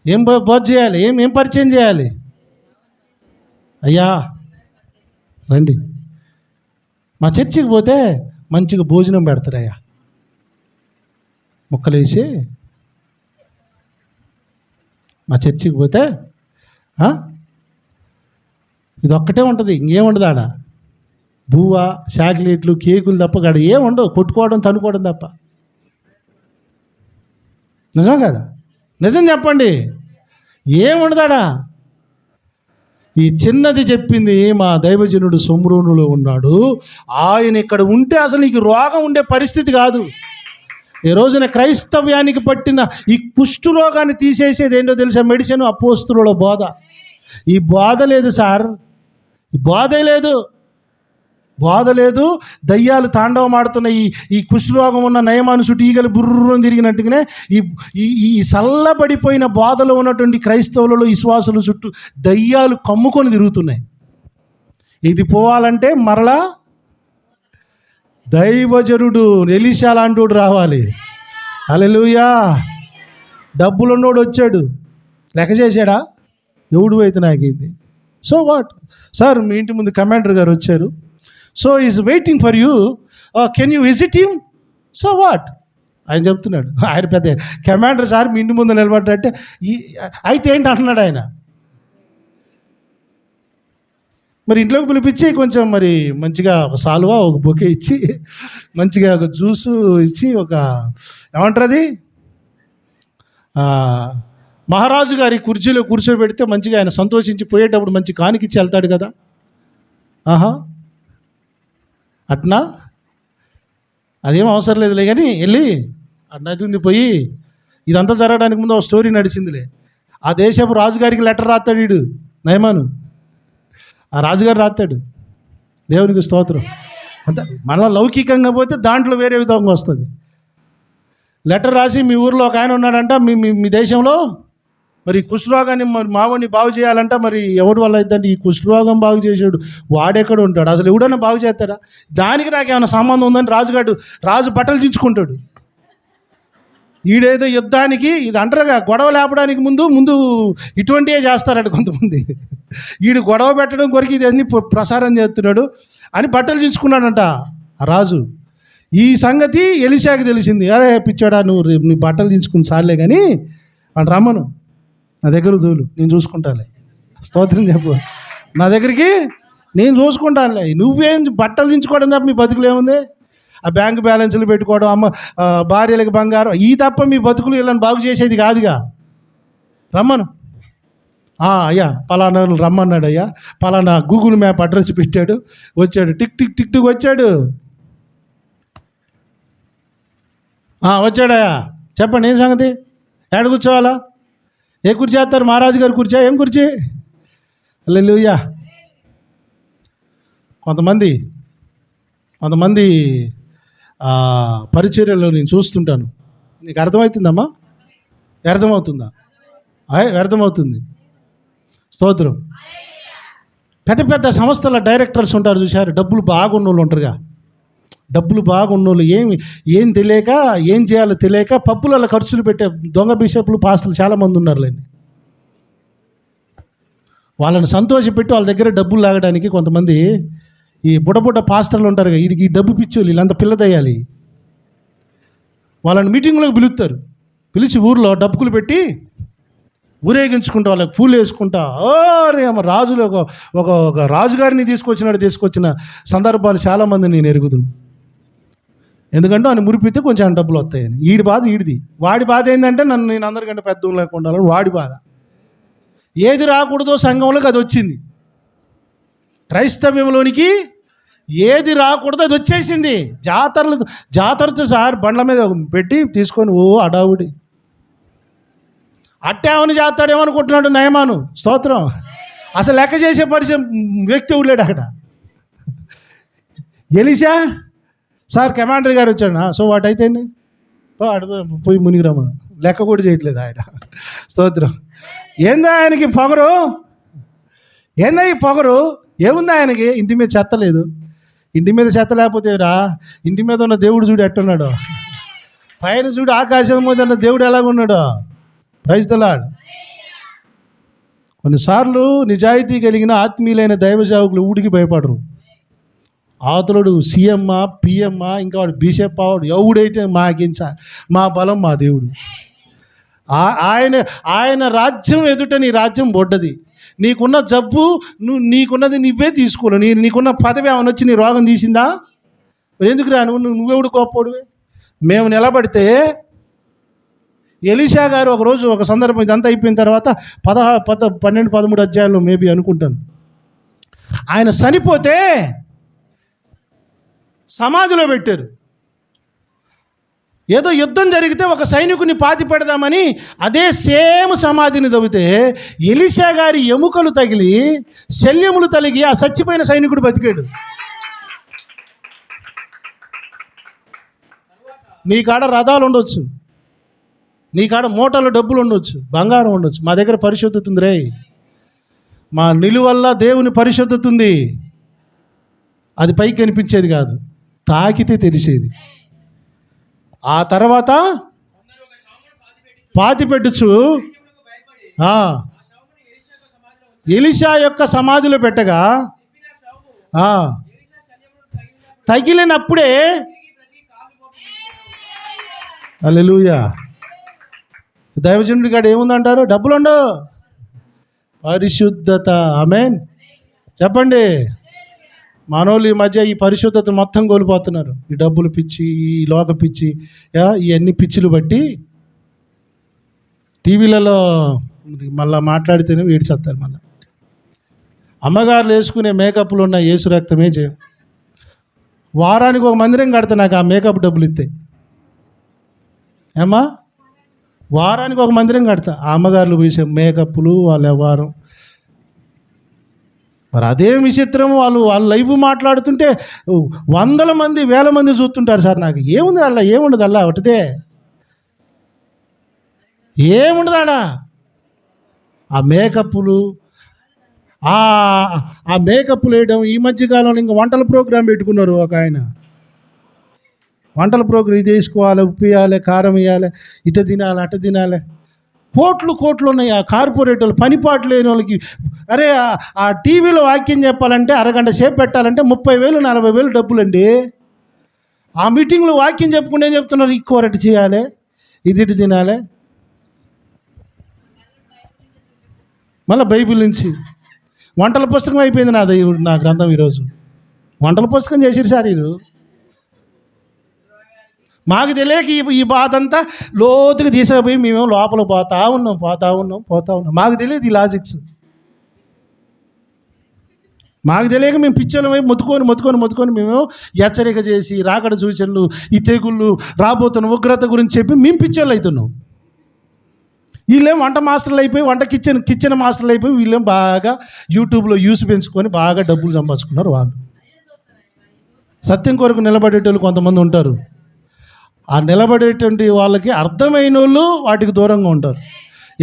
ఏం బోధ చేయాలి, ఏం పరిచయం చేయాలి? అయ్యా రండి, మా చర్చికి పోతే మంచిగా భోజనం పెడతారయ్యా, ముక్కలేసి. మా చర్చికి పోతే ఇది ఒక్కటే ఉంటుంది, ఇంకేం ఉండదు ఆడ. బువ్వ, చాక్లెట్లు, కేకులు తప్ప కాడ ఏం ఉండవు, కొట్టుకోవడం తనుకోవడం తప్ప. నిజం కదా? నిజం చెప్పండి, ఏముండదాడా? ఈ చిన్నది చెప్పింది మా దైవజనుడు సొమ్రోనులో ఉన్నాడు. ఆయన ఇక్కడ ఉంటే అసలు నీకు రోగం ఉండే పరిస్థితి కాదు. ఈ రోజున క్రైస్తవ్యానికి పట్టిన ఈ కుష్టు రోగాన్ని తీసేసేది ఏంటో తెలుసా? మెడిసిన్, అపోస్తుల బోధ. ఈ బోధ లేదు సార్, ఈ బోధ లేదు. దయ్యాలు తాండవం ఆడుతున్న ఈ కుష్ఠరోగం ఉన్న నయమాను చుట్టూ ఈగలు బుర్రని తిరిగినట్టుగానే ఈ చల్లబడిపోయిన బోధలో ఉన్నటువంటి క్రైస్తవులలో, విశ్వాసుల చుట్టూ దయ్యాలు కమ్ముకొని తిరుగుతున్నాయి. ఇది పోవాలంటే మరలా దైవజనుడు ఎలీషా లాంటోడు రావాలి. హల్లెలూయా. డబ్బులున్నోడు వచ్చాడు, లెక్క చేశాడా? ఎవడు అయితే నాకేంది? సో వాట్ సార్, మీ ఇంటి ముందు కమాండర్ గారు వచ్చారు, so is waiting for you, can you visit him? So what ఆయన చెప్తున్నాడు. ఆయన పెద్ద కమాండర్ సార్, మీ ఇంటి ముందు నిలబడ్డంటే అయితే ఏంటి అంటున్నాడు ఆయన. మరి ఇంట్లోకి పిలిపించి కొంచెం మరి మంచిగా ఒక సాల్వా, ఒక బొకే ఇచ్చి, మంచిగా ఒక జ్యూసు ఇచ్చి, ఒక ఏమంటారు అది, మహారాజు గారి కుర్చీలో కూర్చోబెడితే మంచిగా ఆయన సంతోషించి పోయేటప్పుడు మంచి కానికిచ్చి వెళ్తాడు కదా. అట్నా? అదేం అవసరం లేదులే కానీ వెళ్ళి అన్నది పోయి, ఇదంతా జరగడానికి ముందు ఒక స్టోరీ నడిచిందిలే. ఆ దేశపు రాజుగారికి లెటర్ రాస్తాడు వీడు, నయమాను. ఆ రాజుగారు రాస్తాడు. దేవునికి స్తోత్రం. అంత మన లౌకికంగా పోతే దాంట్లో వేరే విధంగా వస్తుంది. లెటర్ రాసి, మీ ఊరిలో ఒక ఆయన ఉన్నాడంట, మీ దేశంలో మరి కుష్ఠరోగాన్ని మరి మావాడిని బాగు చేయాలంట. మరి ఎవరి వల్ల అయిద్దంటే ఈ కుష్ఠరోగం బాగు చేసాడు వాడెక్కడ ఉంటాడు, అసలు ఎవడన్నా బాగు చేస్తాడా? దానికి నాకేమైనా సంబంధం ఉందని రాజు బట్టలు దించుకుంటాడు. ఈడేదో యుద్ధానికి, ఇది అంటారుగా, గొడవ లేపడానికి ముందు ఇటువంటివే చేస్తారట కొంతమంది. ఈడు గొడవ పెట్టడం కొరకు ఇది అన్ని ప్రసారం చేస్తున్నాడు అని బట్టలు తీసుకున్నాడంట ఆ రాజు. ఈ సంగతి ఎలీషాకి తెలిసింది. అరే పిచ్చాడా, నీ బట్టలు తీసుకుని సార్లే కానీ వాడు రమ్మను, నా దగ్గర దూలు, నేను చూసుకుంటానులే. స్తోత్రం చెప్పు. నా దగ్గరికి నేను చూసుకుంటానులే. నువ్వేం బట్టలు దించుకోవడం తప్ప మీ బతుకులు ఏముంది? ఆ బ్యాంకు బ్యాలెన్స్లు పెట్టుకోవడం, భార్యలకు బంగారం, ఈ తప్ప మీ బతుకులు ఇలా బాగు చేసేది కాదుగా. రమ్మను. అయ్యా పలానా రమ్మన్నాడు, అయ్యా పలానా గూగుల్ మ్యాప్ అడ్రస్ పెట్టాడు, వచ్చాడు, టిక్ టిక్ టిక్ టిక్ వచ్చాడు. వచ్చాడయ్యా, చెప్పండి ఏం సంగతి? ఏడ కూర్చోవాలా? ఏ కుర్చీ చేస్తారు? మహారాజు గారు కూర్చో. ఏం కుర్చీ? హల్లెలూయా. కొంతమంది పరిచర్యలో నేను చూస్తుంటాను. నీకు అర్థమవుతుందమ్మా? వ్యర్థమవుతుందా? వ్యర్థమవుతుంది. స్తోత్రం. పెద్ద పెద్ద సంస్థల డైరెక్టర్స్ ఉంటారు చూశారు, డబ్బులు బాగున్నోళ్ళు ఉంటారుగా. డబ్బులు బాగున్నోళ్ళు ఏం తెలియక, ఏం చేయాలో తెలియక పబ్బులలో ఖర్చులు పెట్టే దొంగ బిషప్లు, పాస్టర్లు చాలామంది ఉన్నారులేండి. వాళ్ళని సంతోషపెట్టి వాళ్ళ దగ్గర డబ్బులు లాగడానికి కొంతమంది ఈ బుడబుడ్డ పాస్టర్లు ఉంటారు కదా, వీడికి ఈ డబ్బు పిచ్చోళ్ళు, వీళ్ళంతా పిల్లదయ్యాలి. వాళ్ళని మీటింగ్లోకి పిలుస్తారు. పిలిచి ఊర్లో డబ్బులు పెట్టి ఊరేగించుకుంటా, వాళ్ళకి పూలు వేసుకుంటా, రాజులు ఒక రాజుగారిని తీసుకొచ్చిన సందర్భాలు చాలామంది నేను ఎరుగుదును. ఎందుకంటే ఆయన మురిపితే కొంచెం డబ్బులు వస్తాయని. వీడి బాధ వీడిది. వాడి బాధ ఏంటంటే నేను అందరికంటే పెద్ద లేకుండా ఉండాలని వాడి బాధ. ఏది రాకూడదో సంఘంలోకి అది వచ్చింది. క్రైస్తవ్యంలోనికి ఏది రాకూడదు అది వచ్చేసింది. జాతరతో సార్ బండ్ల మీద పెట్టి తీసుకొని అడావుడి అట్టేమని చేస్తాడేమో అనుకుంటున్నాడు నయమాను. స్తోత్రం. అసలు లెక్క చేసే వ్యక్తి ఉండలేడు అక్కడ. ఎలీషా సార్ కమాండర్ గారు వచ్చాడు. సో వాటైతే పోయి మునిగిరామను, లెక్క కూడా చేయట్లేదు ఆయన. స్తోత్రం. ఏందా ఆయనకి పొగరు? ఏందా ఈ పొగరు? ఏముందా ఆయనకి? ఇంటి మీద చెత్త లేదు. ఇంటి మీద చెత్త లేకపోతే ఇంటి మీద ఉన్న దేవుడు చూడు ఎట్టున్నాడు. పైన చూడు ఆకాశం మీద ఉన్న దేవుడు ఎలాగున్నాడు. Praise the lord. కొన్నిసార్లు నిజాయితీ కలిగిన ఆత్మీయులైన దైవ సేవకులు ఊడికి భయపడరు. అవతలుడు సీఎమ్మా పిఎమ్మా ఇంకా వాడు బీషప్ వాడు ఎవడైతే మాకేం సార్, మా బలం మా దేవుడు. ఆయన ఆయన రాజ్యం ఎదుట నీ రాజ్యం బొడ్డది. నీకున్న జబ్బు నీకున్నది నువ్వే తీసుకోను. నీకున్న పదవి ఏమైనా వచ్చి నీ రోగం తీసిందా? ఎందుకు రా నువ్వెవడు గొప్పోడివే. మేము నిలబడితే ఎలీషా గారు ఒకరోజు ఒక సందర్భం ఇదంతా అయిపోయిన తర్వాత 12-13 అధ్యాయాలు మేబీ అనుకుంటాను, ఆయన చనిపోతే సమాధిలో పెట్టారు. ఏదో యుద్ధం జరిగితే ఒక సైనికుని పాతి పెడదామని అదే సేమ్ సమాధిని తవ్వితే ఎలీషా గారి ఎముకలు తగిలి శల్యములు తగిలి ఆ చచ్చిపోయిన సైనికుడు బతికాడు. నీ కాడ రథాలు ఉండొచ్చు, నీ కాడ మూటలు డబ్బులు ఉండొచ్చు, బంగారం ఉండొచ్చు, మా దగ్గర పరిశుద్ధత ఉంది రే. మా నిలువల్ల దేవుని పరిశుద్ధత ఉంది. అది పైకి కనిపించేది కాదు, తాకితే తెలిసేది. ఆ తర్వాత పాతి పెట్టచ్చు ఎలీషా యొక్క సమాధిలో పెట్టగా తగిలినప్పుడే హల్లెలూయా. దైవజనుడి కాడ ఏముందంటారు? డబ్బులు ఉండవు, పరిశుద్ధత. ఆమేన్ చెప్పండి. మనోళ్ళు ఈ మధ్య ఈ పరిశుద్ధత మొత్తం కోల్పోతున్నారు. ఈ డబ్బులు పిచ్చి, ఈ లోక పిచ్చి, ఇవన్నీ పిచ్చిలు బట్టి టీవీలలో మళ్ళీ మాట్లాడితేనే ఏడ్చేస్తారు. మళ్ళీ అమ్మగారులు వేసుకునే మేకప్లు ఉన్న యేసు రక్తమే చేయం. వారానికి ఒక మందిరం కడతా నాకు ఆ మేకప్ డబ్బులు ఇస్తే. ఏమ్మా, వారానికి ఒక మందిరం కడతా. ఆ అమ్మగారులు వేసే మేకప్లు వాళ్ళ వ్యవహారం. మరి అదే విచిత్రం, వాళ్ళు లైవ్ మాట్లాడుతుంటే 100 మంది 1000 మంది చూస్తుంటారు. సార్ నాకు ఏముంది అలా, ఏముండదు అలా ఒకటిదే, ఏముండదు ఆడ. ఆ మేకప్లు ఆ మేకప్లు వేయడం. ఈ మధ్యకాలంలో ఇంకా వంటల ప్రోగ్రాం పెట్టుకున్నారు. ఒక ఆయన వంటల ప్రోగ్రాం, ఇది వేసుకోవాలి, ఉప్పు వేయాలి, కారం వేయాలి, ఇట తినాలి, అట తినాలి. కోట్లు ఉన్నాయి. ఆ కార్పొరేటర్లు, పనిపాటు లేని వాళ్ళకి. అరే ఆ టీవీలో వాక్యం చెప్పాలంటే అరగంట సేపు పెట్టాలంటే 30,000-40,000 డబ్బులండి. ఆ మీటింగ్లో వాక్యం చెప్పుకుంటే ఏం చెప్తున్నారు? ఇక్కోరటి చేయాలి, ఇది తినాలి. మళ్ళీ బైబిల్ నుంచి వంటల పుస్తకం అయిపోయింది నా గ్రంథం. ఈరోజు వంటల పుస్తకం చేసిరు సార్ వీరు. మాకు తెలియక ఈ బాధ అంతా లోతుగా తీసుకుపోయి మేమేమో లోపల పోతా ఉన్నాం. మాకు తెలియదు ఈ లాజిక్స్. మాకు తెలియక మేము పిచ్చర్ల వైపు మొత్తుకొని మేమేమో హెచ్చరిక చేసి రాకడ సూచనలు, ఈ తెగుళ్ళు, రాబోతున్న ఉగ్రత గురించి చెప్పి మేము పిచ్చర్లు అవుతున్నాం. వీళ్ళేం వంట మాస్టర్లు అయిపోయి, వంట కిచెన్ మాస్టర్లు అయిపోయి, వీళ్ళేం బాగా యూట్యూబ్లో యూస్ పెంచుకొని బాగా డబ్బులు సంపాదించుకున్నారు. వాళ్ళు సత్యం కొరకు నిలబడేటోళ్ళు కొంతమంది ఉంటారు. ఆ నిలబడేటువంటి వాళ్ళకి అర్థమైన వాళ్ళు వాటికి దూరంగా ఉంటారు.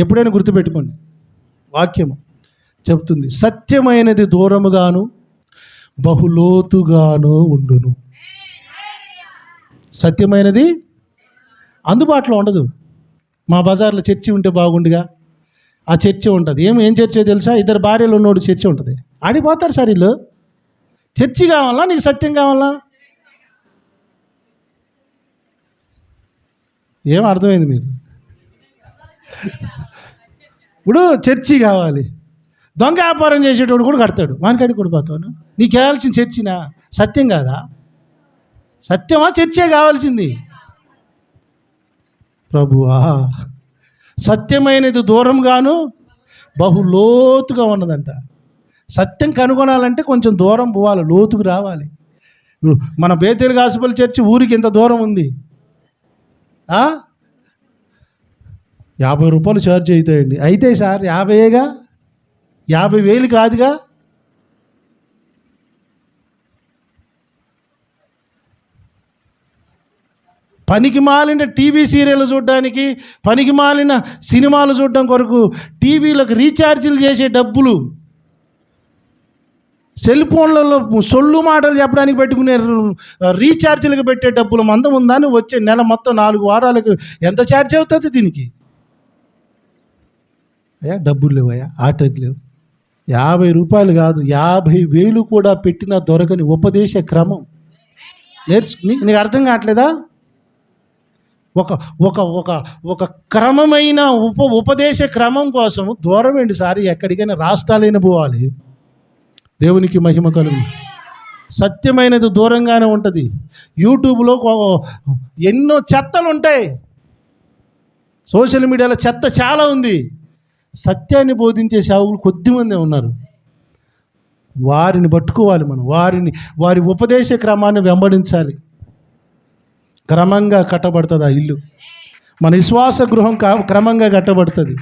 ఎప్పుడైనా గుర్తుపెట్టుకోండి, వాక్యము చెప్తుంది, సత్యమైనది దూరముగాను బహులోతుగాను ఉండును. సత్యమైనది అందుబాటులో ఉండదు. మా బజార్లో చర్చి ఉంటే బాగుండుగా. ఆ చర్చ ఉంటుంది. ఏం చర్చో తెలుసా? 2 భార్యలు ఉన్నోడు చర్చ ఉంటుంది. ఆడిపోతారు సార్ వీళ్ళు. చర్చి కావాలా నీకు? సత్యం కావాలా? ఏం అర్థమైంది మీకు? ఇప్పుడు చర్చి కావాలి. దొంగ వ్యాపారం చేసేటోడు కూడా కడతాడు. వానికాడికి కూడా పోతాను. నీకు కావాల్సిన చర్చినా? సత్యం కాదా? సత్యమా చర్చే కావాల్సింది? ప్రభువా, సత్యమైనది దూరంగాను బహులోతుగా ఉన్నదంట. సత్యం కనుగొనాలంటే కొంచెం దూరం పోవాలి, లోతుకు రావాలి. మన బేతేలు గాస్పెల్ చర్చి ఊరికి ఎంత దూరం ఉంది? 50 రూపాయలు ఛార్జ్ అవుతాయండి. అయితే సార్ 50గా, 50,000 కాదుగా. పనికి మాలిన టీవీ సీరియల్ చూడడానికి, పనికి మాలిన సినిమాలు చూడడం కొరకు టీవీలకు రీఛార్జీలు చేసే డబ్బులు, సెల్ ఫోన్లలో సొల్లు మాటలు చెప్పడానికి పెట్టుకునే రీఛార్జీలకు పెట్టే డబ్బులు మందం ఉందని వచ్చే నెల మొత్తం 4 వారాలకు ఎంత ఛార్జ్ అవుతుంది దీనికి? అయ్యా డబ్బులు లేవయ్యా, ఆటోకి లేవు. 50 రూపాయలు కాదు, 50,000 కూడా పెట్టినా దొరకని ఉపదేశ క్రమం నీకు అర్థం కావట్లేదా? ఒక ఒక ఒక ఒక క్రమమైన ఉపదేశ క్రమం కోసం దూరం ఏంటి సార్, ఎక్కడికైనా రాష్ట్రాలైనా పోవాలి. దేవునికి మహిమ కలుగు. సత్యమైనది దూరంగానే ఉంటుంది. యూట్యూబ్లో ఎన్నో చెత్తలు ఉంటాయి, సోషల్ మీడియాలో చెత్త చాలా ఉంది. సత్యాన్ని బోధించే సేవకులు కొద్దిమంది ఉన్నారు. వారిని పట్టుకోవాలి మనం, వారి ఉపదేశ క్రమాన్ని వెంబడించాలి. క్రమంగా కట్టబడుతుంది ఆ ఇల్లు. మన విశ్వాస గృహం క్రమంగా కట్టబడుతుంది.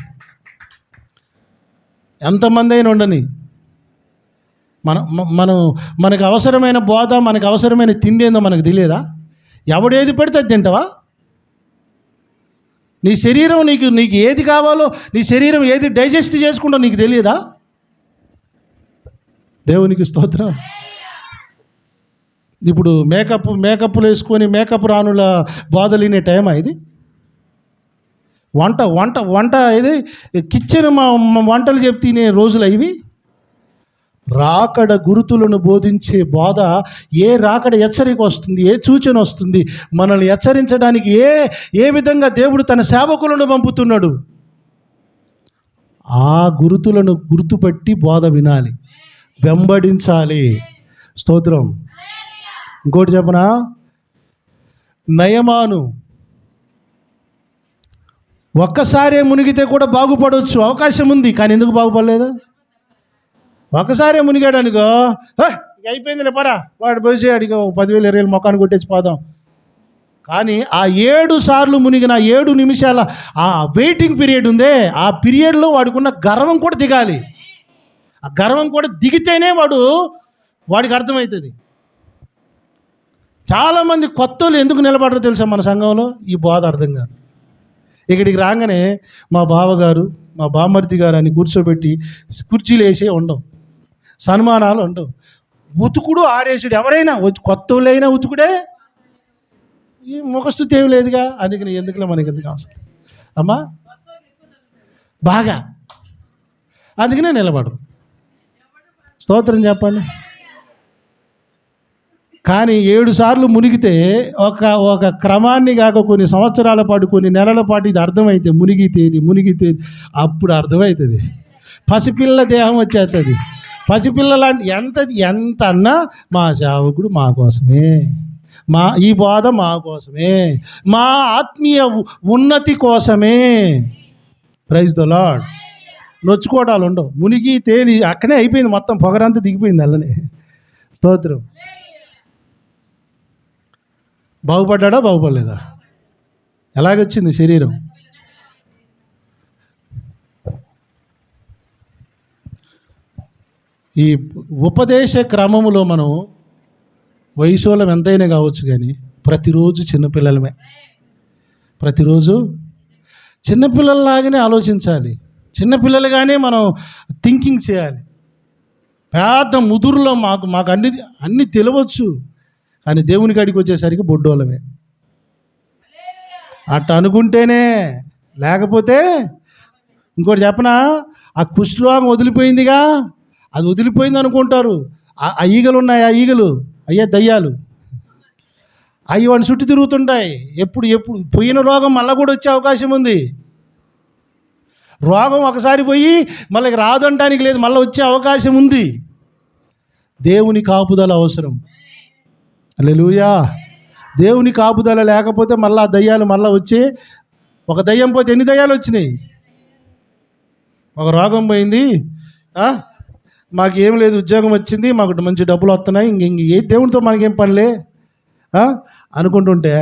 ఎంతమంది అయినా ఉండని, మనకు అవసరమైన బోధ, మనకు అవసరమైన తిండి ఏందో మనకు తెలియదా? ఎవడేది పెడితే అది తింటావా? నీ శరీరం నీకు ఏది కావాలో, నీ శరీరం ఏది డైజెస్ట్ చేసుకుంటో నీకు తెలియదా? దేవునికి స్తోత్రం. ఇప్పుడు మేకప్లు వేసుకొని మేకప్ రానుల బోధలినే టైమా ఇది? వంట ఇది కిచెన్ వంటలు చెప్తే తినే రోజులు ఇవి. రాకడ గురుతులను బోధించే బోధ, ఏ రాకడ హెచ్చరిక వస్తుంది, ఏ సూచన వస్తుంది, మనల్ని హెచ్చరించడానికి ఏ విధంగా దేవుడు తన సేవకులను పంపుతున్నాడు, ఆ గురుతులను గుర్తుపట్టి బోధ వినాలి, వెంబడించాలి. స్తోత్రం. ఇంకోటి చెప్పనా, నయమాను ఒక్కసారే మునిగితే కూడా బాగుపడవచ్చు, అవకాశం ఉంది. కానీ ఎందుకు బాగుపడలేదు? ఒకసారే మునిగాడు అనుకో, అయిపోయిందిలే పరా, వాడు పోసి అడిగి 10,000 20,000 మొక్కాన్ని కొట్టేసి పోదాం. కానీ ఆ 7 సార్లు మునిగిన 7 నిమిషాల ఆ వెయిటింగ్ పీరియడ్ ఉందే, ఆ పీరియడ్లో వాడికున్న గర్వం కూడా దిగాలి. ఆ గర్వం కూడా దిగితేనే వాడికి అర్థమవుతుంది. చాలామంది కొత్తలు ఎందుకు నిలబడరో తెలుసా మన సంఘంలో? ఈ బోధ అర్థం కాదు. ఇక్కడికి రాగానే మా బావగారు, మా బామ్మర్ది గారు అని కూర్చోబెట్టి కుర్చీలు వేసే ఉండవు, సన్మానాలు ఉండవు, ఉతుకుడు ఆరేసుడు. ఎవరైనా కొత్త వాళ్ళైనా ఉతుకుడే, ఈ ముఖస్థుతి ఏమి లేదుగా. అందుకని ఎందుకులే మనకి ఎందుకు అవసరం అమ్మా, బాగా అందుకనే నిలబడరు. స్తోత్రం చెప్పండి. కానీ 7 సార్లు మునిగితే ఒక క్రమాన్ని కాక కొన్ని సంవత్సరాల పాటు, కొన్ని నెలల పాటు ఇది అర్థమైతే మునిగి తేలి అప్పుడు అర్థమవుతుంది. పసిపిల్ల దేహం వచ్చేస్తుంది. పసిపిల్లల ఎంత అన్నా మా సేవకుడు మా కోసమే, ఈ బోధ మా కోసమే, మా ఆత్మీయ ఉన్నతి కోసమే. Praise the lord. నొచ్చుకోవడాలు ఉండవు. మునిగి తేలి అక్కడే అయిపోయింది, మొత్తం పొగరంతా దిగిపోయింది అల్లనే. స్తోత్రం. బాగుపడ్డా బాగుపడలేదా? ఎలాగొచ్చింది శరీరం? ఈ ఉపదేశ క్రమములో మనం వయసులం ఎంతైనా కావచ్చు, కానీ ప్రతిరోజు చిన్నపిల్లలమే. ప్రతిరోజు చిన్నపిల్లలలాగానే ఆలోచించాలి, చిన్నపిల్లలుగానే మనం థింకింగ్ చేయాలి. పెద్ద ముదురులో మాకు అన్నీ తెలియవచ్చు, కానీ దేవుని కాడికి వచ్చేసరికి బొడ్డోళ్ళమే. అట్ట అనుకుంటేనే, లేకపోతే ఇంకోటి చెప్పనా, ఆ కుష్ఠరోగం వదిలిపోయిందిగా, అది వదిలిపోయింది అనుకుంటారు. ఆ ఈగలు ఉన్నాయి, ఆ ఈగలు అయ్యే దయ్యాలు, అవి వాడిని చుట్టూ తిరుగుతుంటాయి. ఎప్పుడు పోయిన రోగం మళ్ళీ కూడా వచ్చే అవకాశం ఉంది. రోగం ఒకసారి పోయి మళ్ళీ రాదంటానికి లేదు, మళ్ళీ వచ్చే అవకాశం ఉంది. దేవుని కాపుదల అవసరం. హల్లెలూయా. దేవుని కాపుదల లేకపోతే మళ్ళీ ఆ దయ్యాలు మళ్ళీ వచ్చి, ఒక దయ్యం పోతే ఎన్ని దయ్యాలు వచ్చినాయి? ఒక రోగం పోయింది, మాకేం లేదు, ఉద్యోగం వచ్చింది, మాకు మంచి డబ్బులు వస్తున్నాయి, ఇంక ఏ దేవునితో మనకేం పనిలే అనుకుంటుంటే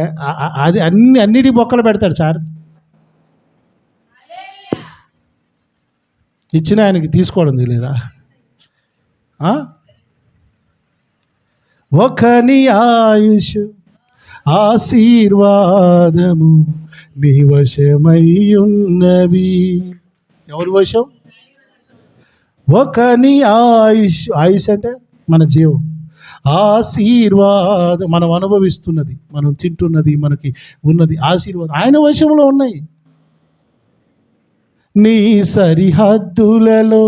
అది అన్నిటి బొక్కలు పెడతాడు సార్. ఇచ్చిన ఆయనకి తీసుకోవడం లేదా? ఒకని ఆయుష్ ఆశీర్వాదము నీ వశమై ఉన్నవి. ఎవరి వశం? ఒకని ఆయుష్ అంటే మన జీవం, ఆశీర్వాదం మనం అనుభవిస్తున్నది, మనం తింటున్నది, మనకి ఉన్నది ఆశీర్వాదం ఆయన వశంలో ఉన్నాయి. నీ సరిహద్దులలో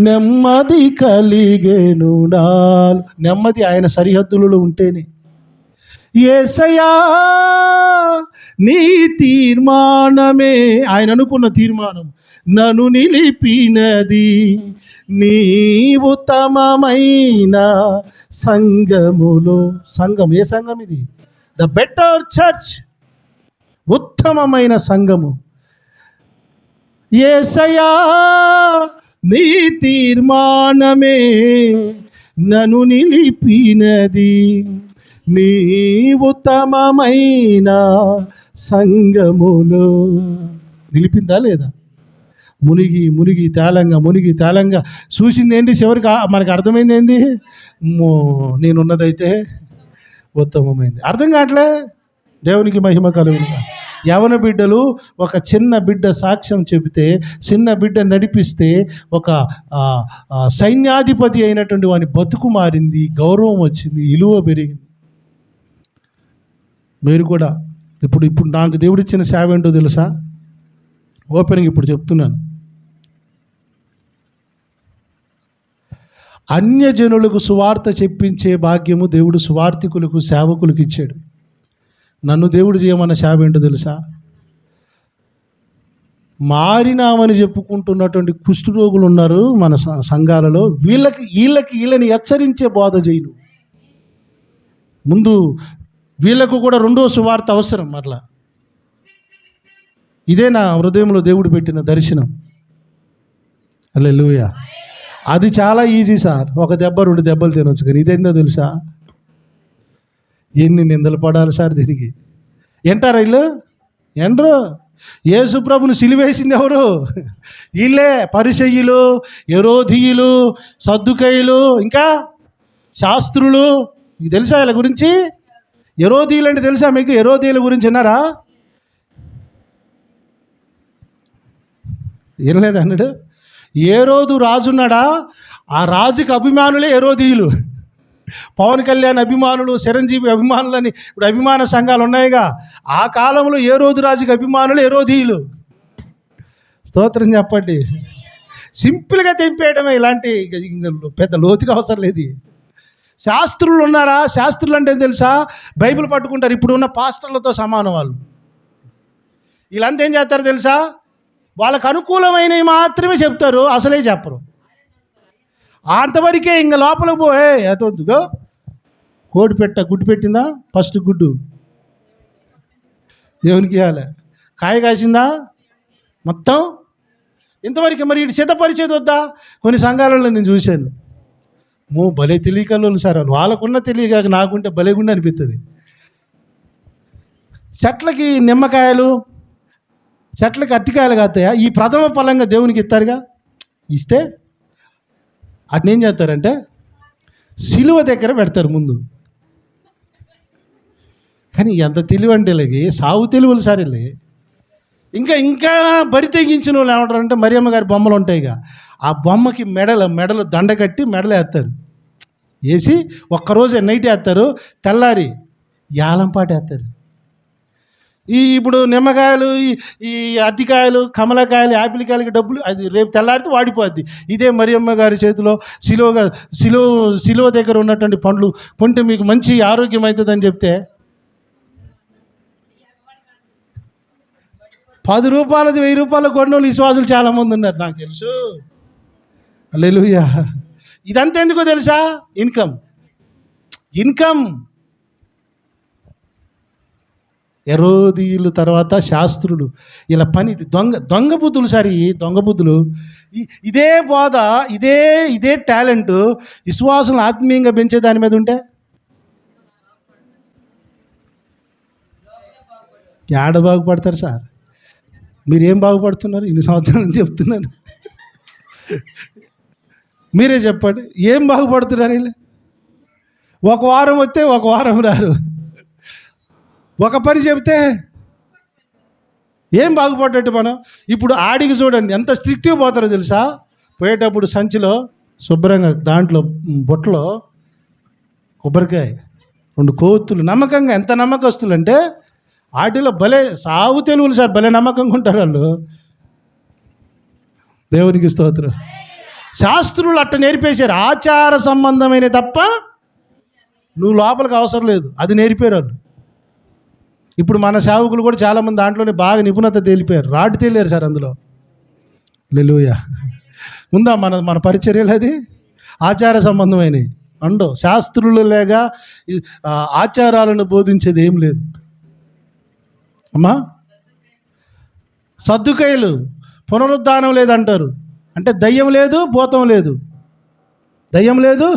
నెమ్మది కలిగేను నాలు. నెమ్మది ఆయన సరిహద్దులలో ఉంటేనే. యేసయ్యా నీ తీర్మానమే, ఆయన అనుకున్న తీర్మానం నన్ను నిలిపినది. నీ ఉత్తమమైన సంఘములో. సంఘం ఏ సంఘం ఇది? ద బెటర్ చర్చ్, ఉత్తమమైన సంఘము. యేసయ్యా నీ తీర్మానమే నన్ను నిలిపినది. నీ ఉత్తమమైన సంఘములో. నిలిపిందా లేదా? మునిగి తేలంగా చూసింది ఏంటి? చివరికి మనకు అర్థమైంది ఏంటి? నేనున్నదైతే ఉత్తమమైంది. అర్థం కావట్లే. దేవునికి మహిమ కలుగునుగా. యవన బిడ్డలు, ఒక చిన్న బిడ్డ సాక్ష్యం చెబితే, చిన్న బిడ్డ నడిపిస్తే ఒక సైన్యాధిపతి అయినటువంటి వాని బతుకు మారింది, గౌరవం వచ్చింది, విలువ పెరిగింది. మీరు కూడా ఇప్పుడు నాకు దేవుడిచ్చిన సేవ ఏంటో తెలుసా? ఓపెనింగ్ ఇప్పుడు చెప్తున్నాను. అన్యజనులకు సువార్త చెప్పించే భాగ్యము దేవుడు సువార్థికులకు, సేవకులకు ఇచ్చాడు. నన్ను దేవుడు చేయమన్న సేవ ఏంటో తెలుసా? మారినామని చెప్పుకుంటున్నటువంటి కుష్ఠరోగులు ఉన్నారు మన సంఘాలలో. వీళ్ళని హెచ్చరించే బోధ చేయను. ముందు వీళ్ళకు కూడా రెండో సువార్త అవసరం. మరలా ఇదే నా హృదయంలో దేవుడు పెట్టిన దర్శనం. హల్లెలూయా. అది చాలా ఈజీ సార్. ఒక దెబ్బ 2 దెబ్బలు తినొచ్చు. కానీ ఇదేందో తెలుసా? ఎన్ని నిందలు పడాలి సార్ దీనికి. ఎంటారా వీళ్ళు? ఎండ్రు. యేసు ప్రభుని సిలువేసింది ఎవరు? వీళ్ళే. పరిసయ్యులు, హెరోదీయులు, సద్దుకయ్యులు, ఇంకా శాస్త్రులు. మీకు తెలుసా వీళ్ళ గురించి? హెరోదీయులు అంటే తెలుసా మీకు? హెరోదీయుల గురించి విన్నారా? వినలేదు అన్నాడు. హేరోదు రాజున్నాడా? ఆ రాజుకి అభిమానులే హెరోదీయులు. పవన్ కళ్యాణ్ అభిమానులు, చిరంజీవి అభిమానులని ఇప్పుడు అభిమాన సంఘాలు ఉన్నాయిగా. ఆ కాలంలో హేరోదు రాజుకి అభిమానులు హెరోదీయులు. స్తోత్రం చెప్పండి. సింపుల్గా తెంపేయడమే. ఇలాంటి పెద్ద లోతుగా అవసరం లేదు. శాస్త్రులు ఉన్నారా? శాస్త్రులు అంటే తెలుసా? బైబిల్ పట్టుకుంటారు. ఇప్పుడు ఉన్న పాస్టర్లతో సమానం వాళ్ళు. వీళ్ళంతా ఏం చేస్తారు తెలుసా? వాళ్ళకు అనుకూలమైనవి మాత్రమే చెప్తారు, అసలే చెప్పరు. అంతవరకే. ఇంక లోపలికి పోయే ఎతొద్దుగో. కోడి గుడ్డు పెట్టిందా? ఫస్ట్ గుడ్డు దేవునికి ఇవ్వాలి. కాయ కాసిందా? మొత్తం ఇంతవరకు. మరి ఇటు సిద్ధపరిచేది వద్దా? కొన్ని సంఘాలలో నేను చూశాను. భలే తెలియకలు సార్ వాళ్ళు. వాళ్ళకున్న తెలియక నాకుంటే భలేగుండి అనిపిస్తుంది. చెట్లకి నిమ్మకాయలు, చెట్లకి అరటికాయలు కాస్తాయా? ఈ ప్రథమ ఫలంగా దేవునికి ఇస్తారుగా. ఇస్తే అట్లా ఏం చేస్తారంటే సిలువ దగ్గర పెడతారు ముందు. కానీ ఎంత తెలివంటేలకి సాగు తెలివులు సారీలే. ఇంకా బరి తెగించిన వాళ్ళు ఏమంటారంటే మరియమ్మ గారి బొమ్మలు ఉంటాయిగా, ఆ బొమ్మకి మెడలు దండ కట్టి మెడలు వేస్తారు. వేసి ఒక్కరోజు నైట్ వేస్తారు, తెల్లారి యాలంపాట వేస్తారు. ఇప్పుడు నిమ్మకాయలు, ఈ అరటికాయలు, కమలకాయలు, యాపిల్ కాయలకి డబ్బులు అది రేపు తెల్లారితే వాడిపోద్ది. ఇదే మరియమ్మ గారి చేతిలో సిలువ దగ్గర ఉన్నటువంటి పండ్లు కొంటే మీకు మంచి ఆరోగ్యం అవుతుందని చెప్తే 10 రూపాయలది 1000 రూపాయలు కొన్న వాళ్ళు విశ్వాసులు చాలామంది ఉన్నారు నాకు తెలుసు. హల్లెలూయా. ఇదంతా ఎందుకో తెలుసా? ఇన్కమ్. హెరోదీయులు తర్వాత శాస్త్రులు. ఇలా పని ఇది. దొంగ బుద్ధులు సార్. ఈ దొంగ బుద్ధులు. ఇదే బోధ, ఇదే టాలెంట్ విశ్వాసులను ఆత్మీయంగా పెంచే దాని మీద ఉంటే ఏడ బాగుపడతారు సార్? మీరేం బాగుపడుతున్నారు? ఇన్ని సంవత్సరాలు చెప్తున్నాను. మీరే చెప్పండి, ఏం బాగుపడుతున్నారు వీళ్ళు? ఒక వారం వస్తే ఒక వారం రారు. ఒక పని చెబితే ఏం బాగుపడ్డట్టు మనం. ఇప్పుడు ఆడికి చూడండి ఎంత స్ట్రిక్ట్గా పోతారో తెలుసా? పోయేటప్పుడు సంచిలో శుభ్రంగా దాంట్లో బొట్టలో కొబ్బరికాయ, 2 కోతులు. నమ్మకంగా ఎంత నమ్మకస్తులు అంటే వాటిలో భలే సాగు తెలుగులు సార్. భలే నమ్మకంగా ఉంటారు వాళ్ళు. దేవునికి స్తోత్రం. శాస్త్రులు అట్ట నేర్పేశారు, ఆచార సంబంధమైన తప్ప నువ్వు లోపలికి అవసరం లేదు, అది నేర్పారు వాళ్ళు. ఇప్పుడు మన సేవకులు కూడా చాలామంది దాంట్లోనే బాగా నిపుణత తేలిపోయారు, రాడ్ తేలేరు సార్ అందులో. హల్లెలూయా. ఉందా మన పరిచర్యలు అది ఆచార సంబంధమైనవి అండో. శాస్త్రులు లేక ఆచారాలను బోధించేది ఏం లేదు అమ్మా. సద్దుకయ్యులు పునరుద్ధానం లేదంటారు, అంటే దయ్యం లేదు భూతం లేదు, దయ్యం లేదు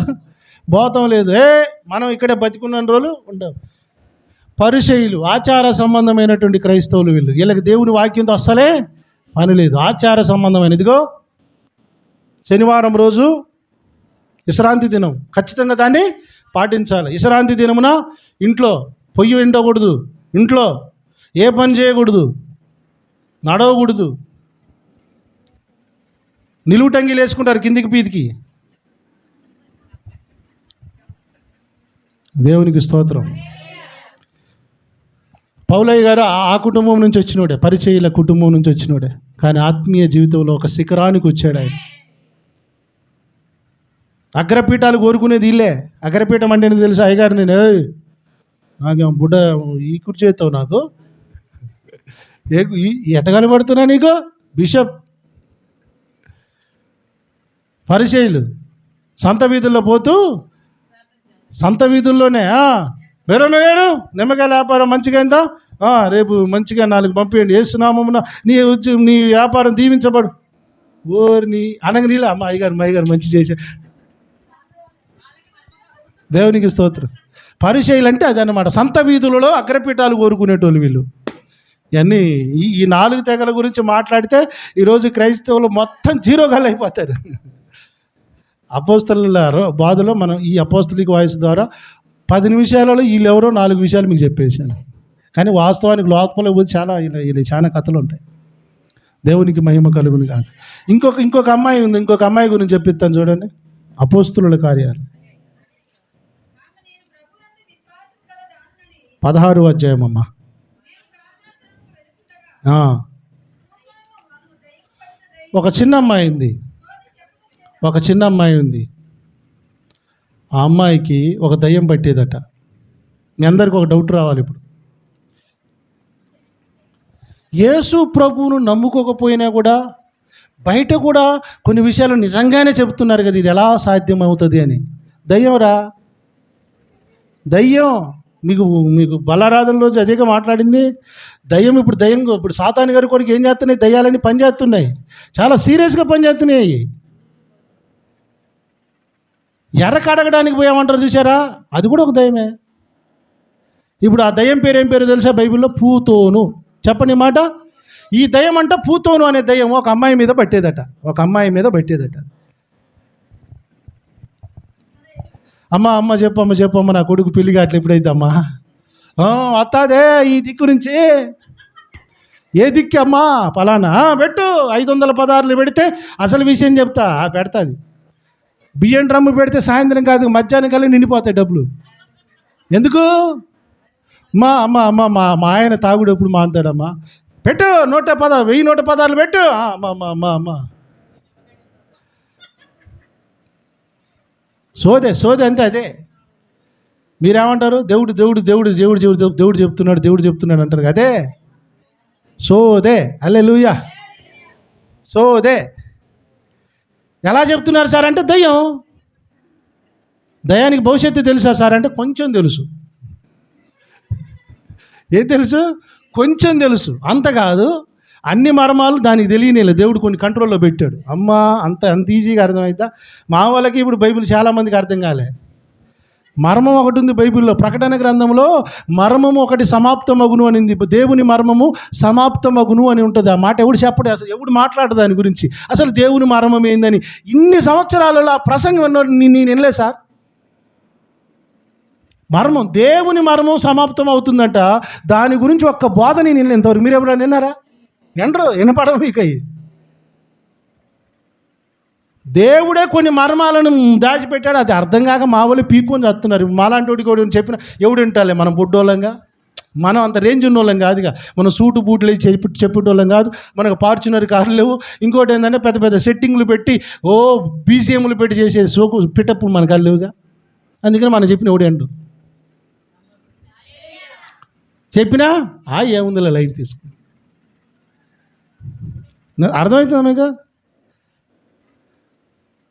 భూతం లేదు. మనం ఇక్కడే బతికున్న రోజులు ఉండవు. పరిసయ్యులు ఆచార సంబంధమైనటువంటి క్రైస్తవులు, వీళ్ళకి దేవుని వాక్యంతో అస్సలే పని లేదు, ఆచార సంబంధమైన. ఇదిగో శనివారం రోజు విశ్రాంతి దినం, ఖచ్చితంగా దాన్ని పాటించాలి. విశ్రాంతి దినమున ఇంట్లో పొయ్యి ఉండకూడదు, ఇంట్లో ఏ పని చేయకూడదు, నడవకూడదు. నిలువుటంగిలు వేసుకుంటారు కిందికి పీతికి. దేవునికి స్తోత్రం. పౌలయ్య గారు ఆ కుటుంబం నుంచి వచ్చినోడే, పరిచయుల కుటుంబం నుంచి వచ్చినోడే, కానీ ఆత్మీయ జీవితంలో ఒక శిఖరానికి వచ్చాడు ఆయన. అగ్రపీఠాలు కోరుకునేది వీళ్ళే. అగ్రపీఠం అంటే నేను తెలుసు అయ్యగారు, నేను నాకేం బుడ్డ ఈ కుర్చేస్తావు నాకు, ఎట్టగాలి పడుతున్నా నీకు బిషప్. పరిచయులు సంత వీధుల్లో పోతూ, సంత వీధుల్లోనే వేరు నిమ్మకాయల వ్యాపారం మంచిగా అయిందా, రేపు మంచిగా 4 పంపించండి, వేస్తున్నామన్నా నీ వ్యాపారం దీవించబడు. ఓరిని అనగా నీళ్ళు అమ్మ అయ్యగారు మంచి చేశారు. దేవునికి స్తోత్రం. పరిచయులు అంటే అదన్నమాట. సంత వీధులలో అగ్రపీఠాలు కోరుకునేటోళ్ళు వీళ్ళు. ఇవన్నీ ఈ 4 తెగల గురించి మాట్లాడితే ఈరోజు క్రైస్తవులు మొత్తం జీరోగాళ్ళు అయిపోతారు. అపోస్తలుల బాధలో మనం ఈ అపోస్తలిక వాయిస్ ద్వారా 10 నిమిషాలలో వీళ్ళెవరో 4 విషయాలు మీకు చెప్పేశాను, కానీ వాస్తవానికి లోపల పోతే ఇలా చాలా కథలు ఉంటాయి. దేవునికి మహిమ కలుగును కాదు. ఇంకొక అమ్మాయి ఉంది, ఇంకొక అమ్మాయి గురించి చెప్పిస్తాను చూడండి. అపోస్తలుల కార్యాలు 16వ అధ్యాయం అమ్మ. ఒక చిన్న అమ్మాయి ఉంది. ఆ అమ్మాయికి ఒక దయ్యం పట్టేదట. మీ అందరికీ ఒక డౌట్ రావాలి ఇప్పుడు. యేసు ప్రభువును నమ్ముకోకపోయినా కూడా బయట కూడా కొన్ని విషయాలు నిజంగానే చెప్తున్నారు కదా, ఇది ఎలా సాధ్యం అవుతుంది అని. దయ్యం మీకు బలారాధన రోజు అదేగా మాట్లాడింది. దయ్యం ఇప్పుడు సాతాను గారి కొరకు ఏం చేస్తున్నాయి, దయ్యాలని పనిచేస్తున్నాయి, చాలా సీరియస్గా పనిచేస్తున్నాయి. ఎర్ర కడగడానికి పోయామంటారు చూసారా, అది కూడా ఒక దయ్యమే. ఇప్పుడు ఆ దయ్యం పేరు ఏం పేరు తెలుసా బైబిల్లో? పూతోను. చెప్పండి మాట. ఈ దయ్యం అంట పూతోను అనే దయ్యం ఒక అమ్మాయి మీద పట్టేదట. అమ్మ చెప్పమ్మ నా కొడుకు పెళ్ళిగా అట్లా ఎప్పుడైతే అమ్మా వస్తాదే ఈ దిక్కు నుంచి. ఏ దిక్కు అమ్మా? పలానా పెట్టు, 500 పదార్లు పెడితే అసలు విషయం చెప్తా. పెడతాది. బియ్యం డ్రమ్ము పెడితే సాయంత్రం కాదు మధ్యాహ్నం కల్లా నిండిపోతాయి డబ్బులు. ఎందుకు? మా ఆయన తాగుడు ఎప్పుడు మానుతాడమ్మా, పెట్టు 110 పదార్లు పెట్టు. అమ్మ సోదే అంతే. అదే మీరేమంటారు? దేవుడు చెప్తున్నాడు అంటారు. అదే సోదే. హల్లెలూయా. సోదే. ఎలా చెప్తున్నారు సార్ అంటే దయ్యానికి భవిష్యత్తు తెలుసా సార్ అంటే కొంచెం తెలుసు. ఏం తెలుసు? కొంచెం తెలుసు, అంత కాదు. అన్ని మర్మాలు దానికి తెలియనేలే, దేవుడు కొన్ని కంట్రోల్లో పెట్టాడు. అమ్మా అంత ఈజీగా అర్థమైద్దా? మా వాళ్ళకి ఇప్పుడు బైబిల్ చాలామందికి అర్థం కాలే. మర్మం ఒకటి ఉంది బైబిల్లో. ప్రకటన గ్రంథంలో మర్మము ఒకటి సమాప్తమగును అనింది. దేవుని మర్మము సమాప్తమగును అని ఉంటుంది. ఆ మాట ఎవడు చెప్పడు, అసలు ఎవడు మాట్లాడదు దాని గురించి. అసలు దేవుని మర్మం ఏందని ఇన్ని సంవత్సరాలలో ఆ ప్రసంగం నేను వినలే సార్. దేవుని మర్మం సమాప్తం అవుతుందంట, దాని గురించి ఒక్క బోధ నేను వినలే ఇంతవరకు. మీరు ఎవరైనా విన్నారా? వినపడవు మీకు. దేవుడే కొన్ని మర్మాలను దాచిపెట్టాడు, అది అర్థం కాక మా వాళ్ళు పీక్కొని చేస్తున్నారు. మాలాంటి వాడికి కూడా చెప్పిన ఎవడు వింటాలే, మనం బొడ్డోళ్ళంగా మనం అంత రేంజ్ ఉన్న వాళ్ళం కాదుగా. మనం సూటు బూట్లు చెప్పేటోళ్ళం కాదు. మనకు ఫార్చునర్ కార్లు లేవు. ఇంకోటి ఏంటంటే పెద్ద పెద్ద సెట్టింగ్లు పెట్టి బీజిఎంలు పెట్టి చేసే సోకు పిటప్పులు మనకు లేవుగా. అందుకని మనం చెప్పిన ఎవడు అండు చెప్పినా ఏముందిలే లైట్ తీసుకుని. అర్థమవుతుందా మీకు?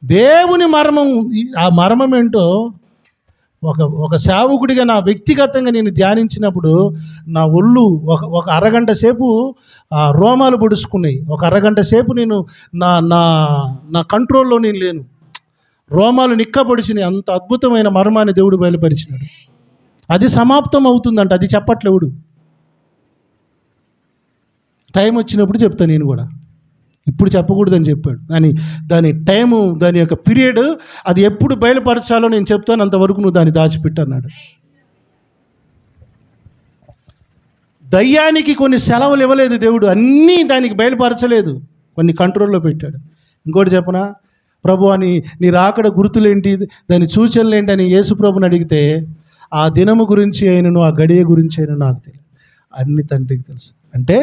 దేవుని మర్మం, ఆ మర్మం ఏంటో ఒక సేవకుడిగా నా వ్యక్తిగతంగా నేను ధ్యానించినప్పుడు నా ఒళ్ళు ఒక అరగంట సేపు రోమాలు పొడుచుకున్నాయి. ఒక అరగంట సేపు నేను నా నా నా కంట్రోల్లో నేను లేను. రోమాలు నిక్కబడిచినాయి. అంత అద్భుతమైన మర్మాన్ని దేవుడు బయలుపరిచినాడు. అది సమాప్తం అవుతుందంట. అది చెప్పట్లేవుడు. టైం వచ్చినప్పుడు చెప్తాను నేను కూడా. ఇప్పుడు చెప్పకూడదని చెప్పాడు. దాని టైము, దాని యొక్క పీరియడ్, అది ఎప్పుడు బయలుపరచాలో నేను చెప్తాను, అంతవరకు నువ్వు దాన్ని దాచిపెట్టన్నాడు. దయ్యానికి కొన్ని సెలవులు ఇవ్వలేదు దేవుడు, అన్నీ దానికి బయలుపరచలేదు, కొన్ని కంట్రోల్లో పెట్టాడు. ఇంకోటి చెప్పనా, ప్రభు నీ రాకడ గుర్తులేంటి, దాని సూచనలు ఏంటి అని యేసు ప్రభుని అడిగితే, ఆ దినము గురించి అయినను ఆ గడియ గురించి అయినా నాకు తెలియదు, అన్ని తండ్రికి తెలుసు. అంటే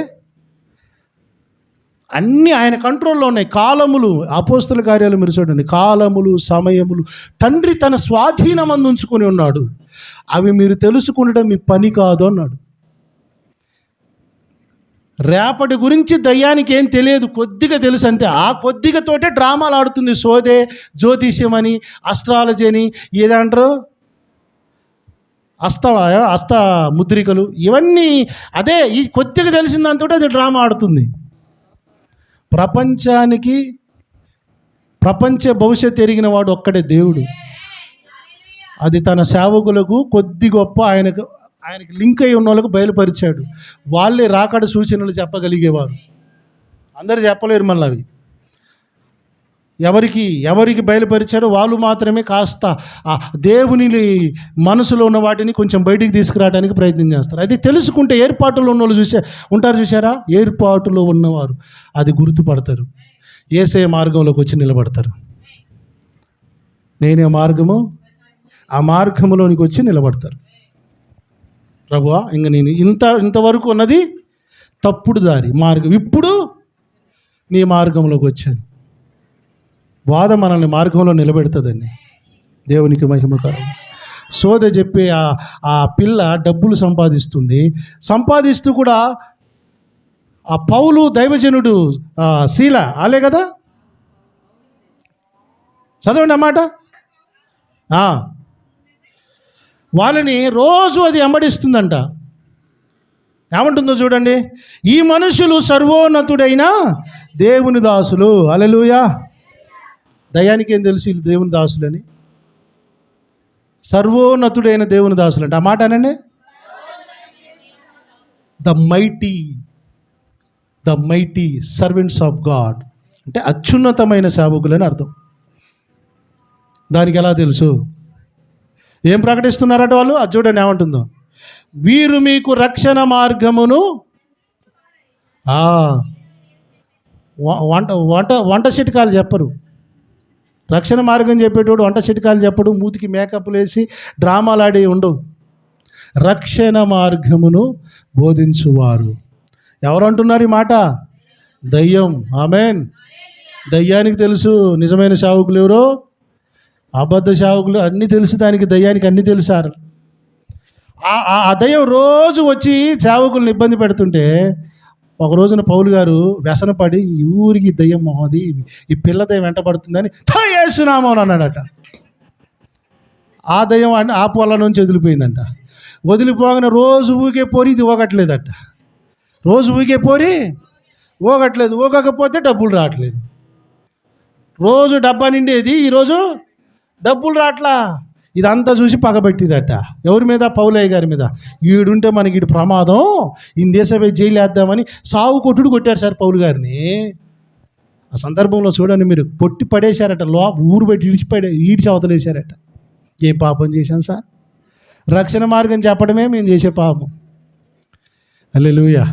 అన్నీ ఆయన కంట్రోల్లో ఉన్నాయి. కాలములు, అపోస్తల కార్యాలు మీరు చూడండి, కాలములు, సమయములు తండ్రి తన స్వాధీనమందు ఉంచుకొని ఉన్నాడు. అవి మీరు తెలుసుకుండడం మీ పని కాదు అన్నాడు. రేపటి గురించి దయ్యానికి ఏం తెలియదు, కొద్దిగా తెలుసు అంతే. ఆ కొద్దిగతోటే డ్రామాలు ఆడుతుంది. సోదే, జ్యోతిష్యం అని, అస్ట్రాలజీ అని, ఏదంటారు హస్త ముద్రికలు, ఇవన్నీ అదే. ఈ కొద్దిగా తెలిసిన దాంతో అది డ్రామా ఆడుతుంది. ప్రపంచ భవిష్యత్తు ఎరిగిన వాడు ఒక్కడే దేవుడు. అది తన సేవకులకు కొద్ది గొప్ప ఆయనకి లింక్ అయి ఉన్న వాళ్ళకు బయలుపరిచాడు. వాళ్ళే రాకడ సూచనలు చెప్పగలిగేవారు. అందరు చెప్పలేరు మళ్ళీ. అవి ఎవరికి బయలుపరిచారో వాళ్ళు మాత్రమే కాస్త ఆ దేవుని మనసులో ఉన్న వాటిని కొంచెం బయటికి తీసుకురావడానికి ప్రయత్నం చేస్తారు. అది తెలుసుకుంటే ఏర్పాటులో ఉన్న వాళ్ళు ఉంటారు చూసారా, ఏర్పాటులో ఉన్నవారు అది గుర్తుపడతారు. యేసయ్య మార్గంలోకి వచ్చి నిలబడతారు. నేనే మార్గము, ఆ మార్గంలోనికి వచ్చి నిలబడతారు. ప్రభువా, ఇంక నేను ఇంతవరకు ఉన్నది తప్పుడు దారి మార్గం, ఇప్పుడు నీ మార్గంలోకి వచ్చాను. వాద మనల్ని మార్గంలో నిలబెడుతుందండి. దేవునికి మహిమకరం. సోద చెప్పే ఆ పిల్ల డబ్బులు సంపాదిస్తూ కూడా ఆ పౌలు దైవజనుడు శీల ఆలే కదా, చదవండి అన్నమాట. వాళ్ళని రోజు అది వెంబడిస్తుందంట. ఏమంటుందో చూడండి, ఈ మనుషులు సర్వోన్నతుడైన దేవుని దాసులు. హల్లెలూయా. దయ్యానికి ఏం తెలుసు వీళ్ళు దేవుని దాసులని? సర్వోన్నతుడైన దేవుని దాసులు అంటే ఆ మాట అనండి. The mighty servants of God అంటే అత్యున్నతమైన సేవకులని అర్థం. దానికి ఎలా తెలుసు? ఏం ప్రకటిస్తున్నారట వాళ్ళు? అది చూడండి ఏమంటుందో, వీరు మీకు రక్షణ మార్గమును వంట చిట్కాలు చెప్పరు. రక్షణ మార్గం చెప్పేటోడు వంట చిట్కాలు చెప్పడు, మూతికి మేకప్లు వేసి డ్రామాలు ఆడి ఉండవు. రక్షణ మార్గమును బోధించువారు ఎవరు అంటున్నారు ఈ మాట? దయ్యం. ఆమేన్. దయ్యానికి తెలుసు నిజమైన సేవకులు ఎవరో, అబద్ధ సేవకులు అన్నీ తెలుసు దానికి. దయ్యానికి అన్నీ తెలుసారు. ఆ దయ్యం రోజు వచ్చి సేవకులను ఇబ్బంది పెడుతుంటే ఒక రోజున పౌలు గారు వ్యసనపడి, ఈ ఊరికి దయ్యం మొహది, ఈ పిల్ల దయ్యం వెంట పడుతుందని యేసునామం అన్నాడట. ఆ దయ్యం ఆ పొల నుంచి వదిలిపోయిందంట. వదిలిపోగానే రోజు ఊగే పోరి ఇది ఊగట్లేదట. రోజు ఊగే పోరి ఊగట్లేదు. ఊగకపోతే డబ్బులు రావట్లేదు. రోజు డబ్బా నిండేది, ఈరోజు డబ్బులు రావట్లా. ఇదంతా చూసి పగబెట్టిరట. ఎవరి మీద? పౌలయ్య గారి మీద. ఈడుంటే మనకి ఈడు ప్రమాదం, ఈ దేశపై జైలు వేద్దామని సావు కొట్టుడు కొట్టారు సార్ పౌలు గారిని. ఆ సందర్భంలో చూడండి మీరు, పొట్టి పడేశారట, ఊరు పెట్టి ఈడ్చి అవతలేశారట. ఏం పాపం చేశాను సార్? రక్షణ మార్గం చెప్పడమే మేము చేసే పాపం. హల్లెలూయా.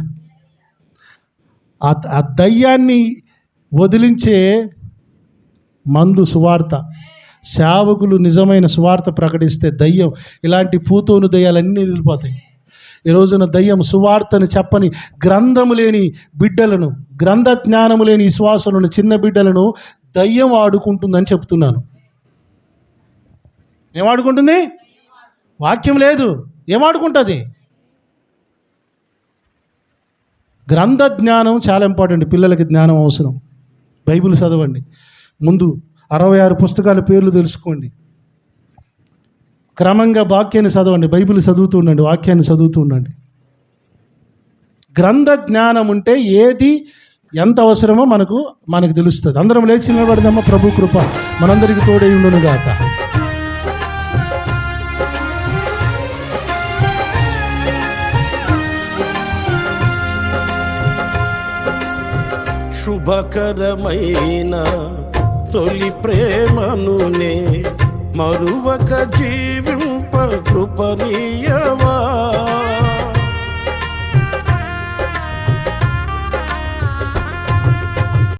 ఆ దయ్యాన్ని వదిలించే మందు సువార్త. సేవకులు నిజమైన సువార్త ప్రకటిస్తే దయ్యం, ఇలాంటి పూతోను దయ్యాలన్నీ వెళ్ళిపోతాయి. ఈ రోజున దయ్యం సువార్తను చెప్పని గ్రంథము లేని బిడ్డలను, గ్రంథ జ్ఞానము లేని విశ్వాసులను, చిన్న బిడ్డలను దయ్యం ఆడుకుంటుందని చెప్తున్నాను. ఏమాడుకుంటుంది? వాక్యం లేదు, ఏమాడుకుంటుంది? గ్రంథ జ్ఞానం చాలా ఇంపార్టెంట్. పిల్లలకి జ్ఞానం అవసరం. బైబిల్ చదవండి. ముందు 66 పుస్తకాల పేర్లు తెలుసుకోండి. క్రమంగా వాక్యాన్ని చదవండి. బైబిల్ చదువుతూ ఉండండి, వాక్యాన్ని చదువుతూ ఉండండి. గ్రంథ జ్ఞానం ఉంటే ఏది ఎంత అవసరమో మనకు తెలుస్తుంది. అందరం లేచి నిలబడదామా? ప్రభు కృప మనందరికీ తోడై ఉండును గాక. శుభకరమైన తొలి ప్రేమనునే మరువక జీవింప కృపనీయవా.